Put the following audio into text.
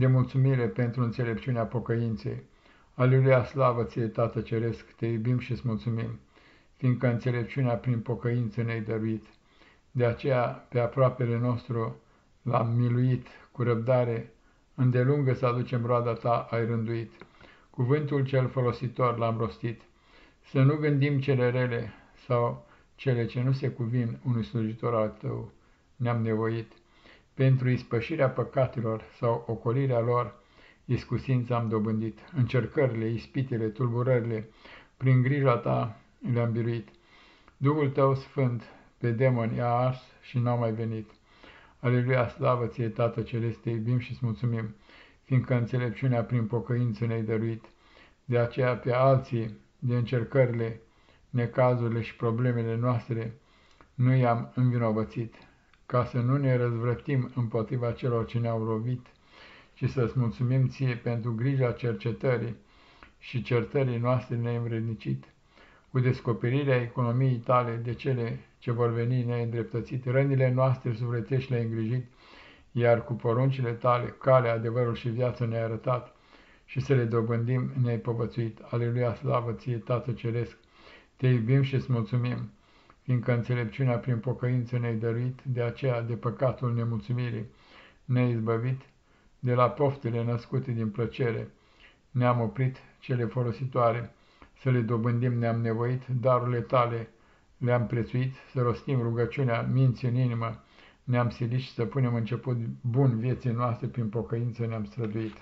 de mulțumire pentru înțelepciunea pocăinței. Aleluia, slavă ție, Tată Ceresc, te iubim și îți mulțumim, fiindcă înțelepciunea prin pocăință ne-ai dăruit. De aceea, pe aproapele nostru l-am miluit, cu răbdare îndelungă să aducem roada ta ai rânduit. Cuvântul cel folositor l-am rostit, să nu gândim cele rele sau cele ce nu se cuvin unui slujitor al tău, ne-am nevoit. Pentru ispășirea păcatelor sau ocolirea lor, iscusința am dobândit. Încercările, ispitele, tulburările, prin grija ta le-am biruit. Duhul tău sfânt pe demoni i-a ars și n-au mai venit. Aleluia, slavă ție, Tată Celeste, te iubim și-ți mulțumim, fiindcă înțelepciunea prin pocăință ne-ai dăruit. De aceea pe alții, de încercările, necazurile și problemele noastre, nu i-am învinovățit, ca să nu ne răzvrătim împotriva celor ce ne-au lovit, ci să-ți mulțumim ție pentru grija cercetării și certării noastre neînvrednicit, cu descoperirea economiei tale de cele ce vor veni neîndreptățite, rănile noastre sufletești le-ai îngrijit, iar cu poruncile tale, calea, adevărul și viața ne-ai arătat, și să le dobândim ne-ai povățuit. Aleluia, slavă ție, Tată Ceresc, te iubim și îți mulțumim, fiindcă înțelepciunea prin pocăință ne-ai dăruit, de aceea de păcatul nemulțumirii ne-ai izbăvit, de la poftele născute din plăcere ne-am oprit cele folositoare, să le dobândim ne-am nevoit, darurile tale le-am prețuit, să rostim rugăciunea minții în inimă ne-am silit și să punem început bun vieții noastre prin pocăință ne-am străduit.